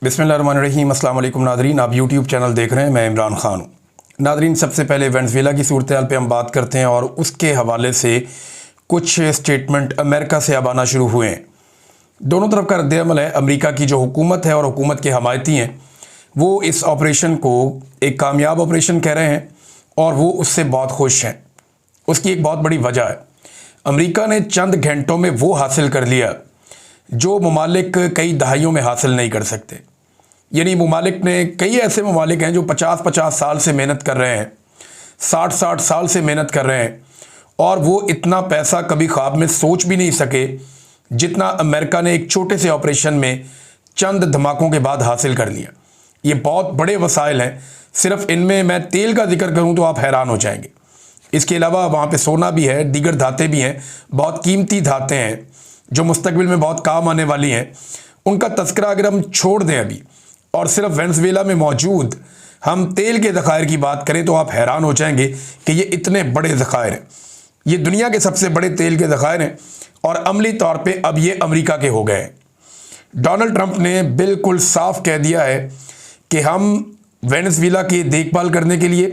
बिस्मिल्लाहिर्रहमानिर्रहीम। अस्सलाम वालेकुम नादरीन, आप यूट्यूब चैनल देख रहे हैं। मैं इमरान ख़ान हूँ। नादरीन, सबसे पहले वेनेज़ुएला की सूरत हाल पे हम बात करते हैं और उसके हवाले से कुछ स्टेटमेंट अमेरिका से अब आना शुरू हुए हैं। दोनों तरफ का रद्द-ए-अमल है। अमेरिका की जो हुकूमत है और हुकूमत के हमायती हैं वो इस ऑपरेशन को एक कामयाब ऑपरेशन कह रहे हैं और वो उससे बहुत खुश हैं। उसकी एक बहुत बड़ी वजह है, अमेरिका ने चंद घंटों में वो हासिल कर लिया जो ममालिक कई दहाइयों में हासिल नहीं कर सकते। यानी ममालिक ने, कई ऐसे ममालिक हैं जो 50-50 साल से मेहनत कर रहे हैं, 60-60 साल से मेहनत कर रहे हैं और वो इतना पैसा कभी ख्वाब में सोच भी नहीं सके जितना अमेरिका ने एक छोटे से ऑपरेशन में चंद धमाकों के बाद हासिल कर लिया। ये बहुत बड़े वसाइल हैं। सिर्फ इनमें मैं तेल का जिक्र करूं तो आप हैरान हो जाएंगे। इसके अलावा वहाँ पे सोना भी है, दीगर धातें भी हैं, बहुत कीमती धातें हैं जो मुस्तकबिल में बहुत काम आने वाली हैं। उनका तस्करा अगर हम छोड़ दें अभी और सिर्फ वेनेज़ुएला में मौजूद हम तेल के ज़खायर की बात करें तो आप हैरान हो जाएंगे कि ये इतने बड़े ज़खायर हैं। ये दुनिया के सबसे बड़े तेल के ज़खायर हैं और अमली तौर पे अब ये अमेरिका के हो गए हैं। डोनाल्ड ट्रंप ने बिल्कुल साफ कह दिया है कि हम वेनेज़ुएला की देखभाल करने के लिए,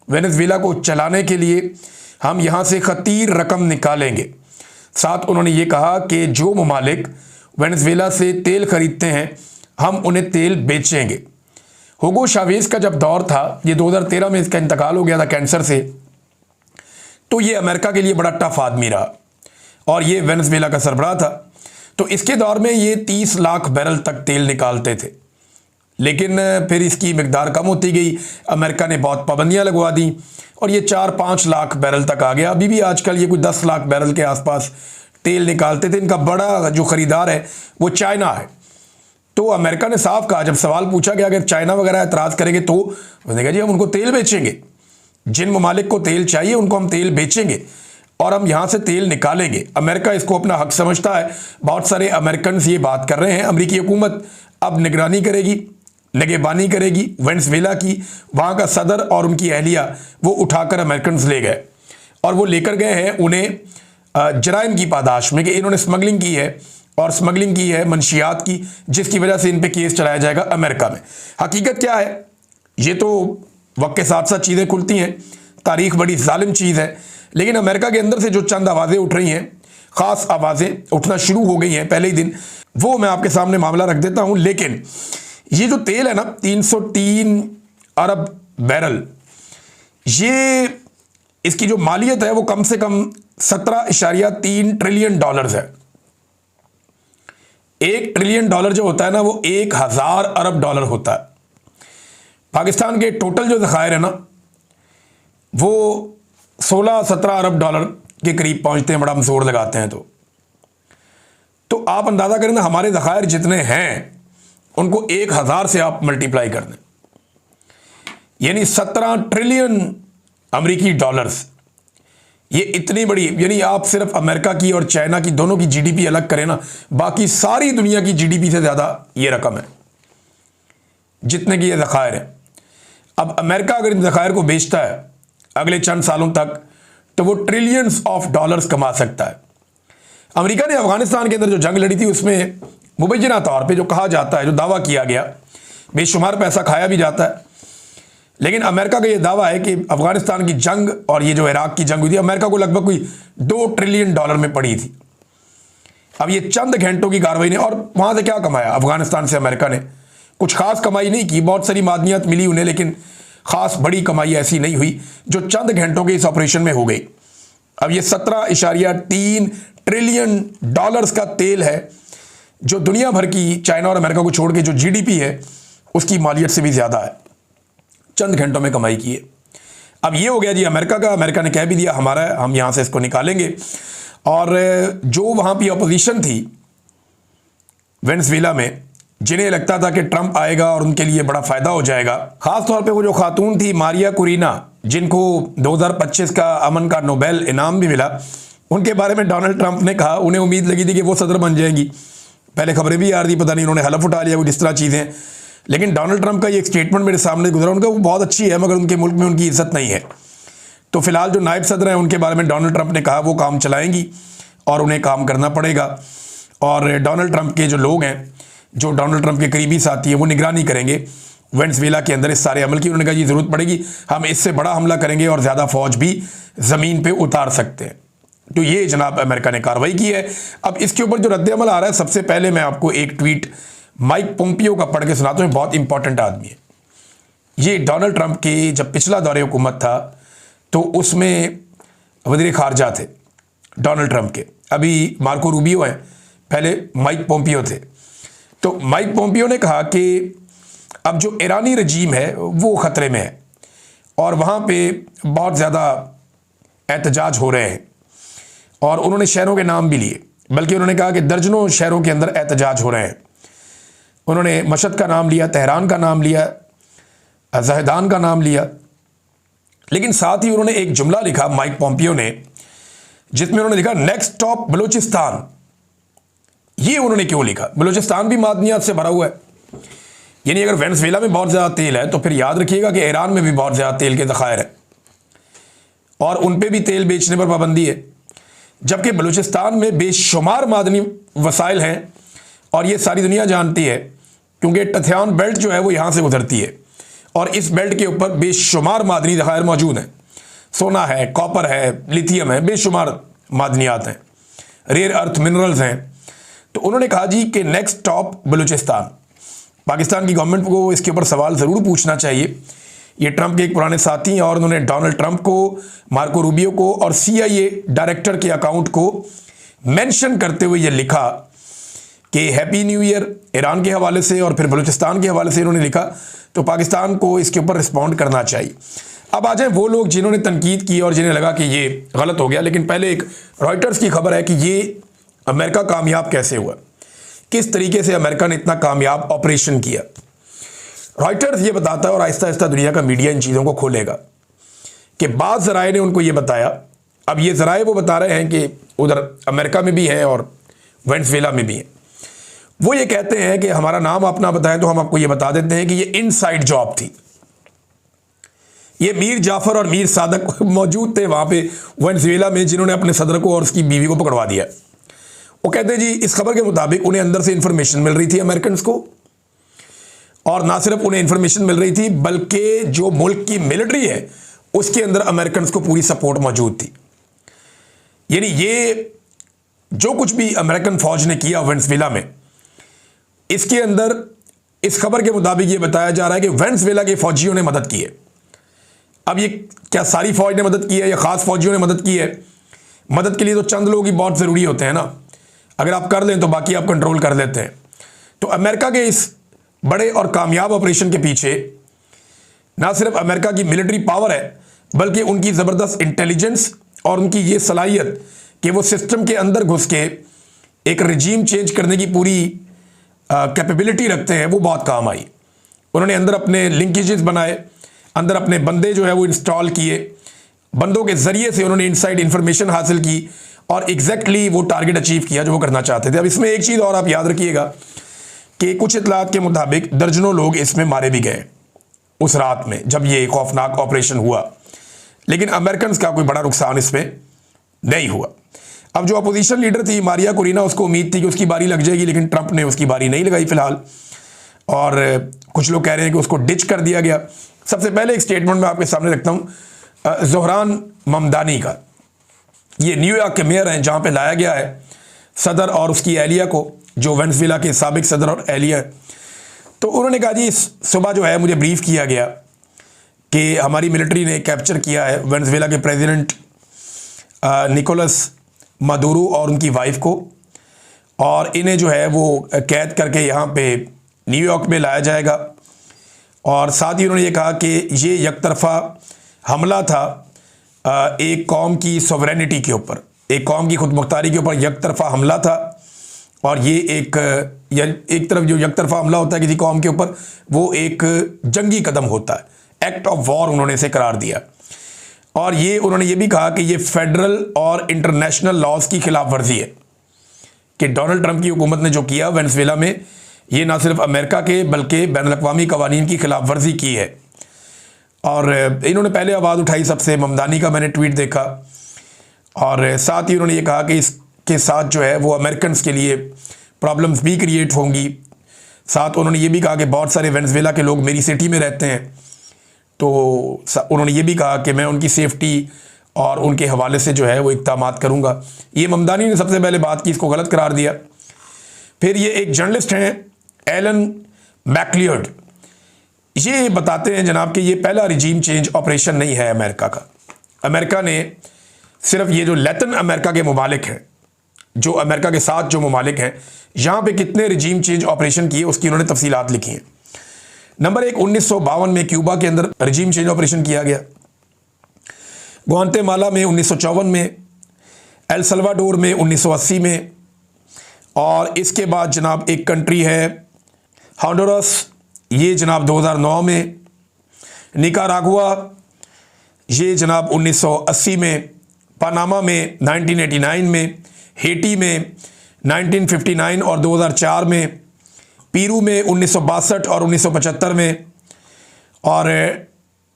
वेनेज़ुएला को चलाने के लिए हम यहाँ से खतीर रकम निकालेंगे। साथ उन्होंने ये कहा कि जो ममालिक वेनेज़ुएला से तेल खरीदते हैं हम उन्हें तेल बेचेंगे। हुगो चावेज़ का जब दौर था, ये 2013 में इसका इंतकाल हो गया था कैंसर से, तो ये अमेरिका के लिए बड़ा टफ आदमी रहा और ये वेनेज़ुएला का सरबराह था। तो इसके दौर में ये 30 लाख बैरल तक तेल निकालते थे, लेकिन फिर इसकी मिकदार कम होती गई। अमेरिका ने बहुत पाबंदियां लगवा दी और ये 4-5 लाख बैरल तक आ गया। अभी भी आजकल ये कुछ 10 लाख बैरल के आसपास तेल निकालते थे। इनका बड़ा जो ख़रीदार है वो चाइना है। तो अमेरिका ने साफ कहा, जब सवाल पूछा कि अगर चाइना वगैरह एतराज़ करेंगे तो उन्होंने कहा जी हम उनको तेल बेचेंगे। जिन ममालिक को तेल चाहिए उनको हम तेल बेचेंगे और हम यहाँ से तेल निकालेंगे। अमेरिका इसको अपना हक समझता है। बहुत सारे अमेरिकन ये बात कर रहे हैं। अमेरिकी हुकूमत अब निगरानी करेगी, निगहबानी करेगी वेनेज़ुएला की। वहाँ का सदर और उनकी अहलिया वो उठाकर अमेरिकन ले गए और वो लेकर गए हैं उन्हें जराइम की पादाश में कि इन्होंने स्मगलिंग की है और स्मगलिंग की है मंशियात की, जिसकी वजह से इन पे केस चलाया जाएगा अमेरिका में। हकीकत क्या है, ये तो वक्त के साथ साथ चीज़ें खुलती हैं। तारीख बड़ी जालिम चीज़ है, लेकिन अमेरिका के अंदर से जो चंद आवाज़ें उठ रही हैं, ख़ास आवाज़ें उठना शुरू हो गई हैं पहले ही दिन, वो मैं आपके सामने मामला रख देता हूँ। लेकिन ये जो तेल है ना, 303 अरब बैरल, ये इसकी जो मालियत है वो कम से कम 17.3 ट्रिलियन डॉलर्स है। 1 ट्रिलियन डॉलर जो होता है ना वो 1000 अरब डॉलर होता है। पाकिस्तान के टोटल जो ज़खायर है ना वो 16-17 अरब डॉलर के करीब पहुंचते हैं, बड़ा हम जोर लगाते हैं। तो आप अंदाज़ा करें ना, हमारे ज़खायर जितने हैं उनको 1000 से आप मल्टीप्लाई कर दें, यानी 17 ट्रिलियन अमेरिकी डॉलर्स। ये इतनी बड़ी, यानी आप सिर्फ अमेरिका की और चाइना की दोनों की जीडीपी अलग करें ना, बाकी सारी दुनिया की जीडीपी से ज़्यादा ये रकम है जितने की ये ज़खायर है। अब अमेरिका अगर इन ज़खायर को बेचता है अगले चंद सालों तक तो वो ट्रिलियंस ऑफ डॉलर्स कमा सकता है। अमेरिका ने अफगानिस्तान के अंदर जो जंग लड़ी थी उसमें मुबैना तौर पे जो कहा जाता है, जो दावा किया गया, बेशुमार पैसा खाया भी जाता है, लेकिन अमेरिका का ये दावा है कि अफगानिस्तान की जंग और ये जो इराक की जंग हुई थी, अमेरिका को लगभग कोई 2 ट्रिलियन डॉलर में पड़ी थी। अब ये चंद घंटों की कार्रवाई ने, और वहाँ से क्या कमाया अफगानिस्तान से अमेरिका ने? कुछ खास कमाई नहीं की। बहुत सारी मादनियात मिली उन्हें, लेकिन खास बड़ी कमाई ऐसी नहीं हुई जो चंद घंटों के इस ऑपरेशन में हो गई। अब ये 17.3 ट्रिलियन डॉलर्स का तेल है जो दुनिया भर की, चाइना और अमेरिका को छोड़ के जो जीडीपी है उसकी मालियत से भी ज़्यादा है। चंद घंटों में कमाई की है। अब ये हो गया जी अमेरिका का। अमेरिका ने कह भी दिया हमारा है, हम यहाँ से इसको निकालेंगे। और जो वहाँ की अपोजिशन थी वेनेज़ुएला में, जिन्हें लगता था कि ट्रंप आएगा और उनके लिए बड़ा फ़ायदा हो जाएगा, ख़ास तौर पे वो जो खातून थी मारिया कुरीना, जिनको 2025 का अमन का नोबेल इनाम भी मिला, उनके बारे में डोनाल्ड ट्रंप ने कहा, उन्हें उम्मीद लगी थी कि वो सदर बन जाएंगी। पहले खबरें भी आ रही थी, पता नहीं उन्होंने हलफ उठा लिया, कुछ इस तरह चीज़ें। लेकिन डोनाल्ड ट्रंप का ये एक स्टेटमेंट मेरे सामने गुजरा, उनका वो बहुत अच्छी है मगर उनके मुल्क में उनकी इज्जत नहीं है। तो फिलहाल जो नायब सदर हैं उनके बारे में डोनाल्ड ट्रंप ने कहा वो काम चलाएंगी और उन्हें काम करना पड़ेगा। और डोनाल्ड ट्रंप के जो लोग हैं जो डोनाल्ड ट्रंप के करीबी साथी हैं वो निगरानी करेंगे वेनेजुएला के अंदर इस सारे अमल की। उन्होंने कहा जी ज़रूरत पड़ेगी हम इससे बड़ा हमला करेंगे और ज़्यादा फौज भी ज़मीन पे उतार सकते हैं। तो ये जनाब अमेरिका ने कार्रवाई की है। अब इसके ऊपर जो रद्द अमल आ रहा है, सबसे पहले मैं आपको एक ट्वीट माइक पोम्पियो का पढ़ के सुनाता हूँ। बहुत इंपॉर्टेंट आदमी है ये। डोनाल्ड ट्रंप के जब पिछला दौरे हुकूमत था तो उसमें वज़ीर ख़ारजा थे डोनाल्ड ट्रंप के, अभी मार्को रूबियो हैं, पहले माइक पोम्पियो थे। तो माइक पोम्पियो ने कहा कि अब जो ईरानी रजीम है वो ख़तरे में है और वहाँ पे बहुत ज़्यादा एहतजाज हो रहे हैं, और उन्होंने शहरों के नाम भी लिए, बल्कि उन्होंने कहा कि दर्जनों शहरों के अंदर एहतजाज हो रहे हैं। उन्होंने मशहद का नाम लिया, तेहरान का नाम लिया, ज़हदान का नाम लिया, लेकिन साथ ही उन्होंने एक जुमला लिखा माइक पोम्पियो ने, जिसमें उन्होंने लिखा नेक्स्ट स्टॉप बलूचिस्तान। ये उन्होंने क्यों लिखा? बलूचिस्तान भी मादनियात से भरा हुआ है, यानी अगर वेनेजुएला में बहुत ज़्यादा तेल है तो फिर याद रखिएगा कि ईरान में भी बहुत ज़्यादा तेल के ज़खायर है और उन पे भी तेल बेचने पर पाबंदी है, जबकि बलूचिस्तान में बेशुमार मादनी वसाइल हैं और ये सारी दुनिया जानती है क्योंकि टथियान बेल्ट जो है वो यहाँ से गुजरती है और इस बेल्ट के ऊपर बेशुमार मादनी ज़खायर मौजूद हैं। सोना है, कॉपर है, लिथियम है, बेशुमार मादनियात हैं, रेयर अर्थ मिनरल्स हैं। तो उन्होंने कहा जी कि नेक्स्ट स्टॉप बलूचिस्तान। पाकिस्तान की गवर्नमेंट को इसके ऊपर सवाल ज़रूर पूछना चाहिए। ये ट्रंप के एक पुराने साथी हैं और उन्होंने डोनाल्ड ट्रंप को, मार्को रूबियो को और CIA डायरेक्टर के अकाउंट को मेंशन करते हुए ये लिखा कि हैप्पी न्यू ईयर ईरान के हवाले से, और फिर बलूचिस्तान के हवाले से इन्होंने लिखा। तो पाकिस्तान को इसके ऊपर रिस्पॉन्ड करना चाहिए। अब आ जाए वो लोग जिन्होंने तनकीद की और जिन्हें लगा कि ये गलत हो गया, लेकिन पहले एक रॉयटर्स की खबर है कि ये अमेरिका कामयाब कैसे हुआ, किस तरीके से अमेरिका ने इतना कामयाब ऑपरेशन किया। रॉयटर्स ये बताता है, और आहिस्ता आहिस्ता दुनिया का मीडिया इन चीज़ों को खोलेगा, कि बाद ज़राए ने उनको ये बताया। अब ये ज़राए वो बता रहे हैं कि उधर अमेरिका में भी हैं और वेनेजुएला में भी हैं। वो ये कहते हैं कि हमारा नाम आप ना बताएं तो हम आपको ये बता देते हैं कि ये इनसाइड जॉब थी। ये मीर जाफ़र और मीर सादक मौजूद थे वहाँ पे वेनेजुएला में, जिन्होंने अपने सदर को और उसकी बीवी को पकड़वा दिया। वो कहते हैं जी इस खबर के मुताबिक उन्हें अंदर से इंफॉर्मेशन मिल रही थी अमेरिकन को, और ना सिर्फ उन्हें इंफॉर्मेशन मिल रही थी बल्कि जो मुल्क की मिलिट्री है उसके अंदर अमेरिकन को पूरी सपोर्ट मौजूद थी। यानी ये जो कुछ भी अमेरिकन फौज ने किया वेनेजुएला में, इसके अंदर इस खबर के मुताबिक ये बताया जा रहा है कि वेनेजुएला के फौजियों ने मदद की है। अब ये क्या सारी फौज ने मदद की है या ख़ास फौजियों ने मदद की है? मदद के लिए तो चंद लोग ही बहुत ज़रूरी होते हैं ना, अगर आप कर लें तो बाकी आप कंट्रोल कर लेते हैं। तो अमेरिका के इस बड़े और कामयाब ऑपरेशन के पीछे ना सिर्फ अमेरिका की मिलिट्री पावर है, बल्कि उनकी ज़बरदस्त इंटेलिजेंस और उनकी ये सलाहियत कि वो सिस्टम के अंदर घुस के एक रजीम चेंज करने की पूरी कैपेबिलिटी रखते हैं, वो बहुत काम आई। उन्होंने अंदर अपने लिंकेजेस बनाए, अंदर अपने बंदे जो है वो इंस्टॉल किए, बंदों के ज़रिए से उन्होंने इनसाइड इन्फॉर्मेशन हासिल की और एग्जैक्टली वो टारगेट अचीव किया जो वो करना चाहते थे। अब इसमें एक चीज़ और आप याद रखिएगा कि कुछ इतलात के मुताबिक दर्जनों लोग इसमें मारे भी गए उस रात में जब ये खौफनाक ऑपरेशन हुआ, लेकिन अमेरिकन का कोई बड़ा नुकसान इसमें नहीं हुआ। अब जो अपोजिशन लीडर थी मारिया कोरिना, उसको उम्मीद थी कि उसकी बारी लग जाएगी, लेकिन ट्रंप ने उसकी बारी नहीं लगाई फिलहाल, और कुछ लोग कह रहे हैं कि उसको डिच कर दिया गया। सबसे पहले एक स्टेटमेंट मैं आपके सामने रखता हूँ ज़ोहरान ममदानी का। ये न्यूयॉर्क के मेयर हैं जहाँ पे लाया गया है सदर और उसकी एहलिया को, जो वेनेजुएला के साबिक सदर और एहलिया। तो उन्होंने कहा जी सुबह जो है मुझे ब्रीफ किया गया कि हमारी मिलिट्री ने कैप्चर किया है वेनेजुएला के प्रेसिडेंट निकोलस मादुरो और उनकी वाइफ को, और इन्हें जो है वो कैद करके यहाँ पे न्यूयॉर्क में लाया जाएगा। और साथ ही उन्होंने ये कहा कि ये यकतरफा हमला था एक कौम की सॉवरेनिटी के ऊपर, एक कौम की खुदमुख्तारी के ऊपर यकतरफा हमला था, और ये एक तरफ जो यकतरफा हमला होता है किसी कौम के ऊपर, वो एक जंगी कदम होता है, एक्ट ऑफ वॉर उन्होंने इसे करार दिया। और ये उन्होंने ये भी कहा कि ये फेडरल और इंटरनेशनल लॉज की खिलाफ वर्जी है कि डोनाल्ड ट्रंप की हुकूमत ने जो किया वेनेजुएला में, ये ना सिर्फ अमेरिका के बल्कि बैनुल-अक़वामी कवानीन की खिलाफ वर्जी की है। और इन्होंने पहले आवाज़ उठाई सबसे, ममदानी का मैंने ट्वीट देखा, और साथ ही उन्होंने ये कहा कि इसके साथ जो है वो अमेरिकन के लिए प्रॉब्लम्स भी क्रिएट होंगी, साथ उन्होंने ये भी कहा कि बहुत सारे वेनेजुएला के लोग मेरी सिटी में रहते हैं, तो उन्होंने ये भी कहा कि मैं उनकी सेफ्टी और उनके हवाले से जो है वो इक़दामात करूँगा। ये ममदानी ने सबसे पहले बात की, इसको गलत करार दिया। फिर ये एक जर्नलिस्ट हैं एलन मैकलियर्ड, ये बताते हैं जनाब कि ये पहला रिजीम चेंज ऑपरेशन नहीं है अमेरिका का। अमेरिका ने सिर्फ ये जो लैटिन अमेरिका के ममालिक हैं, जो अमेरिका के साथ जो ममालिक हैं, यहाँ पे कितने रिजीम चेंज ऑपरेशन किए उसकी उन्होंने तफसीलात लिखी हैं। नंबर 1, 1952 में क्यूबा के अंदर रिजीम चेंज ऑपरेशन किया गया, ग्वाटेमाला में 1954 में, एल सल्वाडोर में 1980 में, और इसके बाद जनाब एक कंट्री है होंडुरास, ये जनाब 2009 में, निकारागुआ ये जनाब 1980 में, पनामा में 1989 में, हेटी में 1959 और 2004 में, पीरू में 1962 और 1975 में, और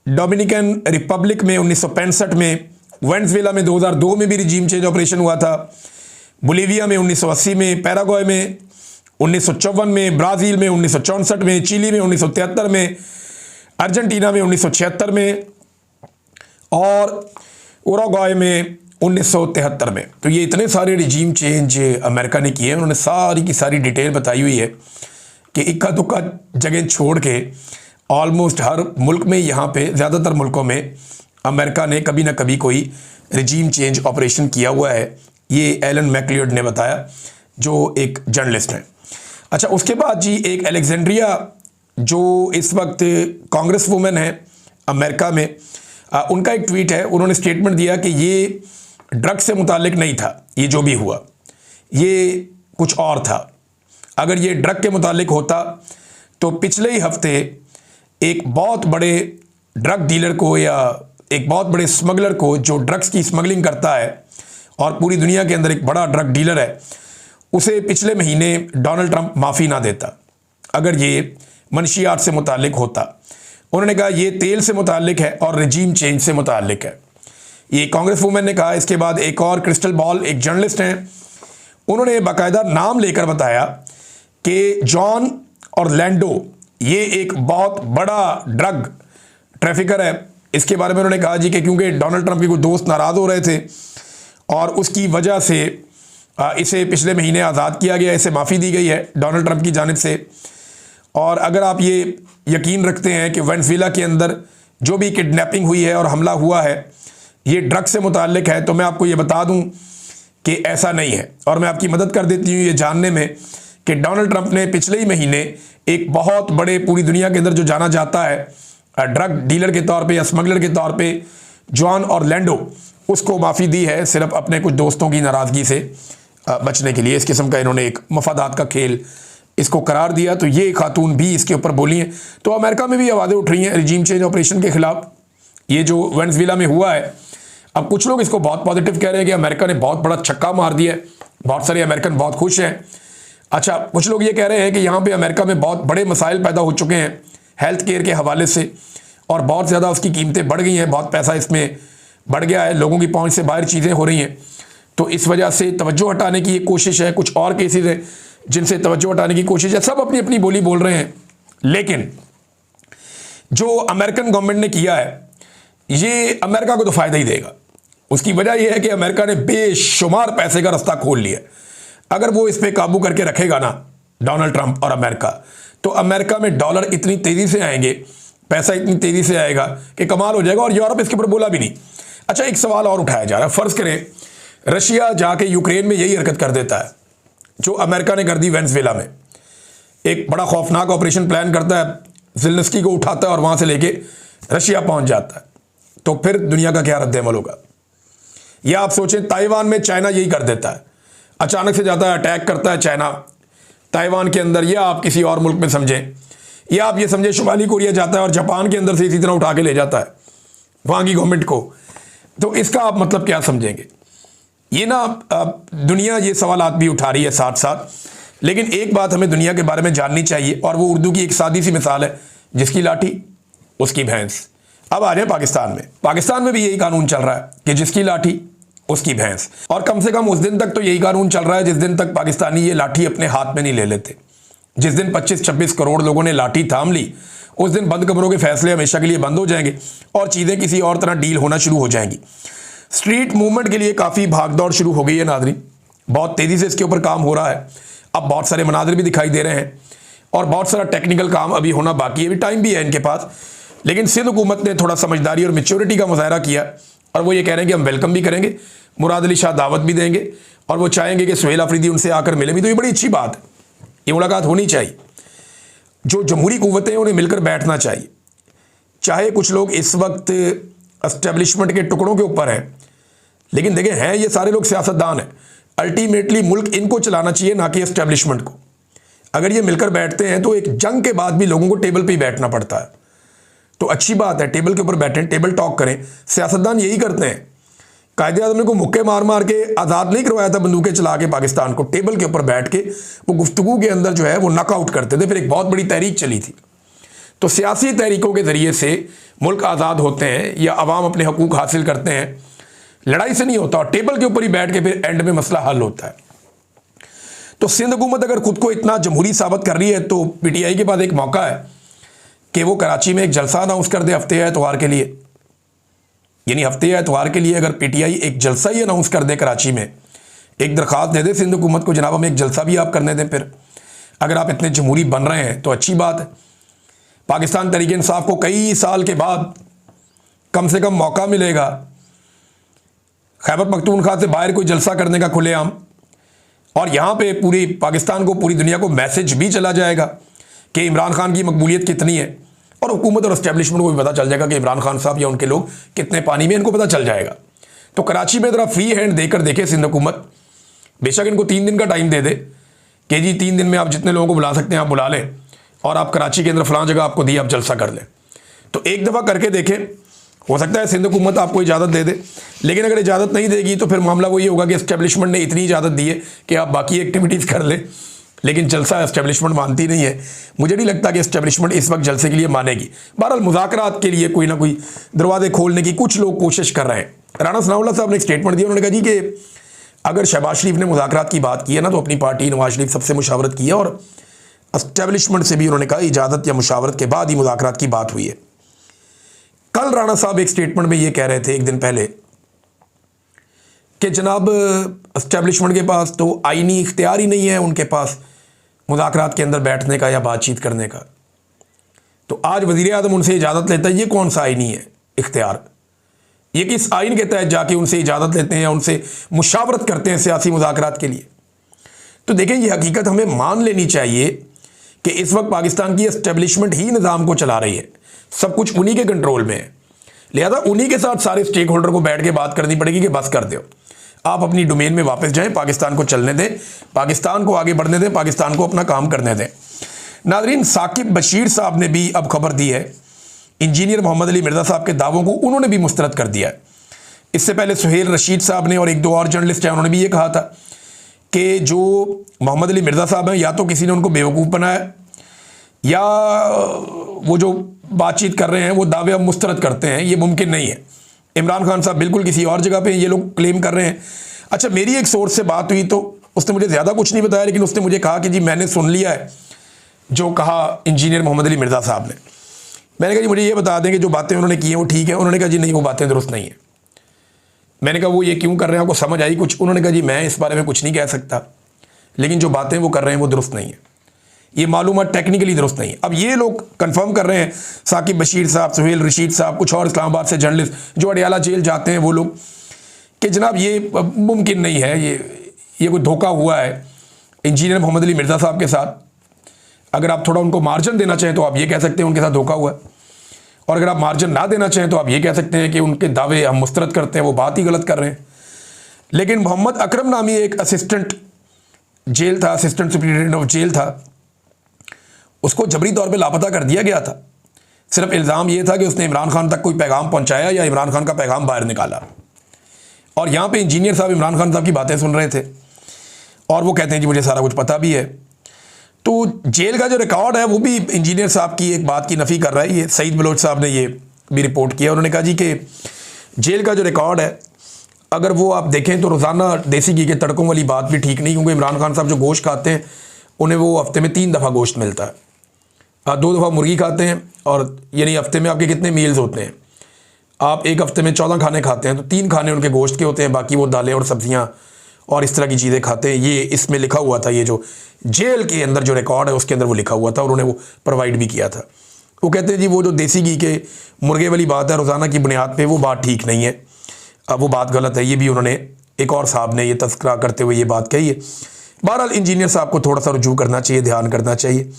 डोमिनिकन रिपब्लिक में 1965 में, वेनेजुएला में 2002 में भी रिजीम चेंज ऑपरेशन हुआ था, बोलीविया में 1980 में, पैराग्वे में 1954 में, ब्राज़ील में 1964 में, चिली में 1973 में, अर्जेंटीना में 1976 में और उरुग्वे में 1973 में। तो ये इतने सारे रिजीम चेंज अमेरिका ने किए हैं। उन्होंने सारी की सारी डिटेल बताई हुई है कि इक्का दुक्का जगह छोड़ के ऑलमोस्ट हर मुल्क में, यहाँ पे ज़्यादातर मुल्कों में अमेरिका ने कभी ना कभी कोई रिजीम चेंज ऑपरेशन किया हुआ है। ये एलन मैकलियर्ड ने बताया, जो एक जर्नलिस्ट हैं। अच्छा, उसके बाद जी एक अलेक्जेंड्रिया जो इस वक्त कांग्रेस वुमेन है अमेरिका में, उनका एक ट्वीट है। उन्होंने स्टेटमेंट दिया कि ये ड्रग्स से मुतालिक नहीं था, ये जो भी हुआ ये कुछ और था। अगर ये ड्रग के मुतालिक होता तो पिछले ही हफ्ते एक बहुत बड़े ड्रग डीलर को या एक बहुत बड़े स्मगलर को, जो ड्रग्स की स्मगलिंग करता है और पूरी दुनिया के अंदर एक बड़ा ड्रग डीलर है, उसे पिछले महीने डोनाल्ड ट्रंप माफ़ी ना देता अगर ये मनशियात से मुतालिक होता। उन्होंने कहा ये तेल से मुतालिक है और रिजीम चेंज से मुतालिक है, ये कांग्रेस वुमेन ने कहा। इसके बाद एक और क्रिस्टल बॉल एक जर्नलिस्ट हैं, उन्होंने बाकायदा नाम लेकर बताया कि जॉन ऑरलैंडो ये एक बहुत बड़ा ड्रग ट्रैफिकर है। इसके बारे में उन्होंने कहा जी कि क्योंकि डोनाल्ड ट्रंप के कुछ दोस्त नाराज़ हो रहे थे और उसकी वजह से इसे पिछले महीने आज़ाद किया गया, इसे माफ़ी दी गई है डोनाल्ड ट्रंप की जानिब से। और अगर आप ये यकीन रखते हैं कि वेनेजुएला के अंदर जो भी किडनैपिंग हुई है और हमला हुआ है ये ड्रग से मुताल्लिक है, तो मैं आपको ये बता दूं कि ऐसा नहीं है। और मैं आपकी मदद कर देती हूँ ये जानने में कि डोनाल्ड ट्रंप ने पिछले ही महीने एक बहुत बड़े, पूरी दुनिया के अंदर जो जाना जाता है ड्रग डीलर के तौर पे या स्मगलर के तौर पे, जॉन ऑरलैंडो, उसको माफ़ी दी है सिर्फ अपने कुछ दोस्तों की नाराज़गी से बचने के लिए। इस किस्म का इन्होंने एक मफादात का खेल इसको करार दिया। तो ये खातून भी इसके ऊपर बोली हैं। तो अमेरिका में भी आवाज़ें उठ रही हैं रिजीम चेंज ऑपरेशन के ख़िलाफ़, ये जो वेनेजुएला में हुआ है। अब कुछ लोग इसको बहुत पॉजिटिव कह रहे हैं कि अमेरिका ने बहुत बड़ा छक्का मार दिया है, बहुत सारे अमेरिकन बहुत खुश हैं। अच्छा, कुछ लोग ये कह रहे हैं कि यहाँ पे अमेरिका में बहुत बड़े मसाइल पैदा हो चुके हैं हेल्थ केयर के हवाले से, और बहुत ज़्यादा उसकी कीमतें बढ़ गई हैं, बहुत पैसा इसमें बढ़ गया है, लोगों की पहुँच से बाहर चीज़ें हो रही हैं। तो इस वजह से तवज्जो हटाने की ये कोशिश है। कुछ और केसेस हैं जिनसे तवज्जो हटाने की कोशिश है। सब अपनी अपनी बोली बोल रहे हैं, लेकिन जो अमेरिकन गवर्नमेंट ने किया है ये अमेरिका को तो फ़ायदा ही देगा। उसकी वजह यह है कि अमेरिका ने बेशुमार पैसे का रास्ता खोल लिया। अगर वो इस पर काबू करके रखेगा ना डोनाल्ड ट्रंप और अमेरिका, तो अमेरिका में डॉलर इतनी तेज़ी से आएंगे, पैसा इतनी तेज़ी से आएगा कि कमाल हो जाएगा। और यूरोप इसके ऊपर बोला भी नहीं। अच्छा, एक सवाल और उठाया जा रहा है, फ़र्ज़ करें रशिया जाके यूक्रेन में यही हरकत कर देता है जो अमेरिका ने कर दी वेनेजुएला में। एक बड़ा खौफनाक ऑपरेशन प्लान करता है, ज़ेलेंस्की को उठाता है और वहाँ से लेके रशिया पहुँच जाता है, तो फिर दुनिया का क्या रद्द-ए-अमल होगा? या आप सोचें ताइवान में चाइना यही कर देता है, अचानक से जाता है अटैक करता है चाइना ताइवान के अंदर, या आप किसी और मुल्क में समझें, या आप ये समझें शुमाली कोरिया जाता है और जापान के अंदर से इसी तरह उठा के ले जाता है वहाँ की गवर्नमेंट को। तो इसका आप मतलब क्या समझेंगे? ये ना दुनिया ये सवालात भी उठा रही है साथ साथ। लेकिन एक बात हमें दुनिया के बारे में जाननी चाहिए, और वो उर्दू की एक सादी सी मिसाल है, जिसकी लाठी उसकी भैंस। अब आ जाए पाकिस्तान में। पाकिस्तान में भी यही कानून चल रहा है कि जिसकी लाठी उसकी भैंस। और कम से कम उस दिन तक तो यही कानून चल रहा है जिस दिन तक पाकिस्तानी ये लाठी अपने हाथ में नहीं ले लेते। जिस दिन 25-26 करोड़ लोगों ने लाठी थाम ली, उस दिन बंद कमरों के फैसले हमेशा के लिए बंद हो जाएंगे और चीज़ें किसी और तरह डील होना शुरू हो जाएंगी। स्ट्रीट मूवमेंट के लिए काफ़ी भागदौड़ शुरू हो गई है नाज़रीन, बहुत तेज़ी से इसके ऊपर काम हो रहा है। अब बहुत सारे मनाजिर भी दिखाई दे रहे हैं और बहुत सारा टेक्निकल काम अभी होना बाकी है, अभी टाइम भी है इनके पास। लेकिन सिंध हुकूमत ने थोड़ा समझदारी और मैच्योरिटी का मुजाहरा किया और वो ये कह रहे हैं कि हम वेलकम भी करेंगे, मुराद अली शाह दावत भी देंगे और वो चाहेंगे कि सुहेल अफरीदी उनसे आकर मिले भी। तो ये बड़ी अच्छी बात है, ये मुलाकात होनी चाहिए। जो जमहूरी कुव्वतें हैं उन्हें मिलकर बैठना चाहिए। चाहे कुछ लोग इस वक्त एस्टेब्लिशमेंट के टुकड़ों के ऊपर हैं, लेकिन देखें हैं ये सारे लोग सियासतदान हैं। अल्टीमेटली मुल्क इनको चलाना चाहिए, ना कि एस्टेब्लिशमेंट को। अगर ये मिलकर बैठते हैं तो एक जंग के बाद भी लोगों को टेबल पे ही बैठना पड़ता है, तो अच्छी बात है, टेबल के ऊपर बैठें, टेबल टॉक करें। सियासतदान यही करते हैं। कायदे आज़म ने को मुक्के मार मार के आज़ाद नहीं करवाया था बंदूकें चला के पाकिस्तान को, टेबल के ऊपर बैठ के वो गुफ्तगू के अंदर जो है वो नॉकआउट करते थे। फिर एक बहुत बड़ी तहरीक चली थी। तो सियासी तहरीकों के ज़रिए से मुल्क आज़ाद होते हैं या अवाम अपने हकूक़ हासिल करते हैं, लड़ाई से नहीं होता, और टेबल के ऊपर ही बैठ के फिर एंड में मसला हल होता है। तो सिंध हुकूमत अगर खुद को इतना जमहूरी साबित कर रही है तो PTI के पास एक मौका है कि वो कराची में एक जलसा अनाउंस कर दे हफ्ते एतवार के लिए। यानी हफ्ते एतवार के लिए अगर PTI एक जलसा ही अनाउंस कर दे कराची में, एक दरख्वास्त दे दे सिंध हुकूमत को, जनाब हमें एक जलसा भी आप करने दें। फिर अगर आप इतने जमहूरी बन रहे हैं तो अच्छी बात है। पाकिस्तान तहरीक इंसाफ को कई साल के बाद कम से कम मौका मिलेगा खैबर पख्तूनख्वा से बाहर कोई जलसा करने का खुलेआम, और यहाँ पे पूरी पाकिस्तान को, पूरी दुनिया को मैसेज भी चला जाएगा कि इमरान खान की मकबूलियत कितनी है, और हुकूमत और एस्टेब्लिशमेंट को भी पता चल जाएगा कि इमरान खान साहब या उनके लोग कितने पानी में, इनको पता चल जाएगा। तो कराची में ज़रा फ्री हैंड देकर देखे सिंध हुकूमत, बेशक इनको 3 दिन का टाइम दे दे कि जी 3 दिन में आप जितने लोगों को बुला सकते हैं आप बुला लें, और आप कराची के अंदर फलां जगह आपको दी, आप जलसा कर लें। तो एक दफ़ा करके देखें, हो सकता है सिंध हुकूमत आपको इजाज़त दे दे। लेकिन अगर इजाज़त नहीं देगी तो फिर मामला वही होगा कि एस्टेब्लिशमेंट ने इतनी इजाज़त दी है कि आप बाकी एक्टिविटीज़ कर लें, लेकिन जलसा एस्टेब्लिशमेंट मानती नहीं है। मुझे नहीं लगता कि एस्टेब्लिशमेंट इस वक्त जलसे के लिए मानेगी। बहरहाल मुज़ाकरात के लिए कोई ना कोई दरवाजे खोलने की कुछ लोग कोशिश कर रहे हैं। राना सनाउल्लाह साहब ने एक स्टेटमेंट दिया, उन्होंने कहा जी कि अगर शहबाज शरीफ ने मुज़ाकरात की बात की है ना, तो अपनी पार्टी नवाज शरीफ सबसे मुशावरत की है, और एस्टेब्लिशमेंट से भी उन्होंने कहा इजाज़त या मुशावरत के बाद ही मुज़ाकरात की बात हुई है। कल राणा साहब एक स्टेटमेंट में ये कह रहे थे एक दिन पहले कि जनाब एस्टेब्लिशमेंट के पास तो आईनी इख्तियार ही नहीं है उनके पास मुज़ाकरात के अंदर बैठने का या बातचीत करने का। तो आज वज़ीर आज़म उनसे इजाज़त लेता है, ये कौन सा आईनी है इख्तियार? ये किस आइन के तहत जाके उनसे इजाज़त लेते हैं या उनसे मुशावरत करते हैं सियासी मुज़ाकरात के लिए? तो देखें, ये हकीकत हमें मान लेनी चाहिए कि इस वक्त पाकिस्तान की एस्टेब्लिशमेंट ही निज़ाम को चला रही है, सब कुछ उन्हीं के कंट्रोल में है। लिहाजा उन्हीं के साथ सारे स्टेक होल्डर को बैठ के बात करनी पड़ेगी कि बस कर दो, आप अपनी डोमेन में वापस जाएं, पाकिस्तान को चलने दें, पाकिस्तान को आगे बढ़ने दें, पाकिस्तान को अपना काम करने दें। नाज़रीन, साकिब बशीर साहब ने भी अब खबर दी है, इंजीनियर मोहम्मद अली मिर्ज़ा साहब के दावों को उन्होंने भी मुस्तरद कर दिया है। इससे पहले सुहेल रशीद साहब ने और 1-2 और जर्नलिस्ट हैं, उन्होंने भी ये कहा था कि जो मोहम्मद अली मिर्ज़ा साहब हैं, या तो किसी ने उनको बेवकूफ़ बनाया, या वो जो बातचीत कर रहे हैं वो दावे अब मुस्तरद करते हैं, ये मुमकिन नहीं है। इमरान खान साहब बिल्कुल किसी और जगह पे ये लोग क्लेम कर रहे हैं। अच्छा, मेरी एक सोर्स से बात हुई तो उसने मुझे ज़्यादा कुछ नहीं बताया, लेकिन उसने मुझे कहा कि जी मैंने सुन लिया है जो कहा इंजीनियर मोहम्मद अली मिर्ज़ा साहब ने। मैंने कहा जी मुझे ये बता दें कि जो बातें उन्होंने की हैं वो ठीक है। उन्होंने कहा जी नहीं, वो बातें दुरुस्त नहीं है। मैंने कहा वो ये क्यों कर रहे हैं, आपको समझ आई कुछ? उन्होंने कहा जी मैं इस बारे में कुछ नहीं कह सकता, लेकिन जो बातें वो कर रहे हैं वो दुरुस्त नहीं है, ये मालूमात टेक्निकली दुरुस्त नहीं है। अब ये लोग कंफर्म कर रहे हैं, साकिब बशीर साहब, सुहेल रशीद साहब, कुछ और इस्लामाबाद से जर्नलिस्ट जो अडियाला जेल जाते हैं वो लोग, कि जनाब ये मुमकिन नहीं है, ये कोई धोखा हुआ है इंजीनियर मोहम्मद अली मिर्ज़ा साहब के साथ। अगर आप थोड़ा उनको मार्जिन देना चाहें तो आप ये कह सकते हैं उनके साथ धोखा हुआ है, और अगर आप मार्जिन ना देना चाहें तो आप ये कह सकते हैं कि उनके दावे हम मुस्तरद करते हैं, वो बात ही गलत कर रहे हैं। लेकिन मोहम्मद अकरम नामी एक असिस्टेंट जेल था, असिस्टेंट सुपरिटेंडेंट ऑफ जेल था, उसको जबरी तौर पे लापता कर दिया गया था। सिर्फ इल्ज़ाम ये था कि उसने इमरान खान तक कोई पैगाम पहुंचाया या इमरान खान का पैगाम बाहर निकाला। और यहाँ पे इंजीनियर साहब इमरान खान साहब की बातें सुन रहे थे और वो कहते हैं कि मुझे सारा कुछ पता भी है। तो जेल का जो रिकॉर्ड है वो भी इंजीनियर साहब की एक बात की नफ़ी कर रहा है। ये सईद बलोच साहब ने ये भी रिपोर्ट किया। उन्होंने कहा जी कि जेल का जो रिकॉर्ड है अगर वो आप देखें तो रोज़ाना देसी घी के तड़कों वाली बात भी ठीक नहीं, क्योंकि इमरान खान साहब जो गोश्त खाते हैं उन्हें वो हफ्ते में 3 दफ़ा गोश्त मिलता है। 2 दफ़ा मुर्गी खाते हैं, और यानी हफ्ते में आपके कितने मील्स होते हैं, आप एक हफ्ते में 14 खाने खाते हैं, तो 3 खाने उनके गोश्त के होते हैं, बाकी वो दालें और सब्जियां और इस तरह की चीज़ें खाते हैं। ये इसमें लिखा हुआ था, ये जो जेल के अंदर जो रिकॉर्ड है उसके अंदर वो लिखा हुआ था, और उन्होंने वो प्रोवाइड भी किया था। वो कहते हैं जी वो जो देसी घी के मुर्गे वाली बात है रोज़ाना की बुनियाद पे, वो बात ठीक नहीं है, अब वो बात गलत है। ये भी उन्होंने, एक और साहब ने ये तस्करा करते हुए ये बात कही है। बहरहाल इंजीनियर साहब को थोड़ा सा रुजू करना चाहिए, ध्यान करना चाहिए।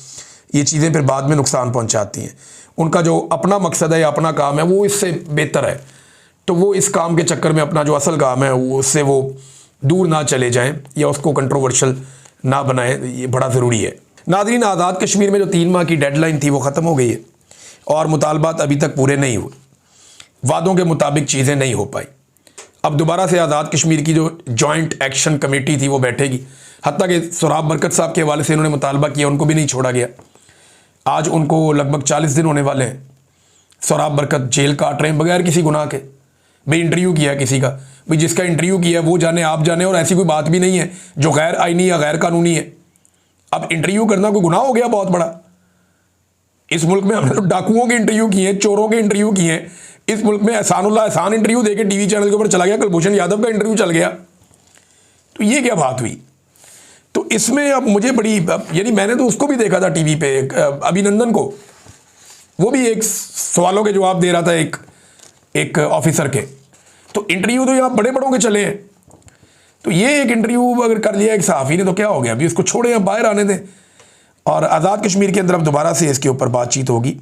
ये चीज़ें फिर बाद में नुकसान पहुंचाती हैं। उनका जो अपना मकसद है या अपना काम है वो इससे बेहतर है, तो वो इस काम के चक्कर में अपना जो असल काम है उससे वो दूर ना चले जाएं या उसको कंट्रोवर्शियल ना बनाएं, ये बड़ा ज़रूरी है। नाज़रीन, आज़ाद कश्मीर में जो 3 माह की डेडलाइन थी वो ख़त्म हो गई है, और मुतालबात अभी तक पूरे नहीं हुए, वादों के मुताबिक चीज़ें नहीं हो पाई। अब दोबारा से आज़ाद कश्मीर की जो जॉइंट एक्शन कमेटी थी वो बैठेगी। हत्ता कि सोराब बरकत साहब के हवाले से इन्होंने मुतालबा किया, उनको भी नहीं छोड़ा गया। आज उनको लगभग 40 दिन होने वाले हैं। सोराब बरकत जेल काट रहे हैं बगैर किसी गुनाह के। भाई इंटरव्यू किया किसी का, भाई जिसका इंटरव्यू किया वो जाने आप जाने, और ऐसी कोई बात भी नहीं है जो गैर आईनी या गैर कानूनी है। अब इंटरव्यू करना कोई गुनाह हो गया बहुत बड़ा? इस मुल्क में हमने तो डाकुओं के इंटरव्यू किए, चोरों के इंटरव्यू किए। इस मुल्क में एहसान इंटरव्यू देके टीवी चैनल के ऊपर चला गया, कुलभूषण यादव का इंटरव्यू चल गया, तो ये क्या बात हुई? तो इसमें अब मुझे बड़ी, यानी मैंने तो उसको भी देखा था टीवी पे, अभिनंदन को, वो भी एक सवालों के जवाब दे रहा था एक ऑफिसर के। तो इंटरव्यू तो यहाँ बड़े बड़ों के चले हैं, तो ये एक इंटरव्यू अगर कर लिया एक सहाफ़ी ने तो क्या हो गया? अभी उसको छोड़े, अब बाहर आने दें। और आज़ाद कश्मीर के अंदर अब दोबारा से इसके ऊपर बातचीत होगी।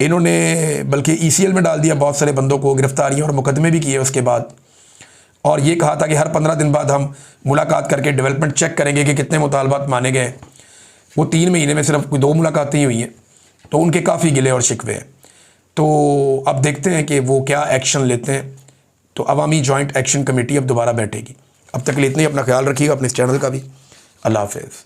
इन्होंने बल्कि ECL में डाल दिया बहुत सारे बंदों को, गिरफ्तारियाँ और मुकदमे भी किए उसके बाद, और ये कहा था कि हर 15 दिन बाद हम मुलाकात करके डेवलपमेंट चेक करेंगे कि कितने मुतालबात माने गए। वो 3 महीने में सिर्फ कोई 2 मुलाकातें ही हुई हैं, तो उनके काफ़ी गिले और शिकवे हैं। तो अब देखते हैं कि वो क्या एक्शन लेते हैं। तो अवामी जॉइंट एक्शन कमेटी अब दोबारा बैठेगी। अब तक के लिए इतना ही। अपना ख्याल रखिएगा, अपने इस चैनल का भी। अल्लाह हाफ़िज़।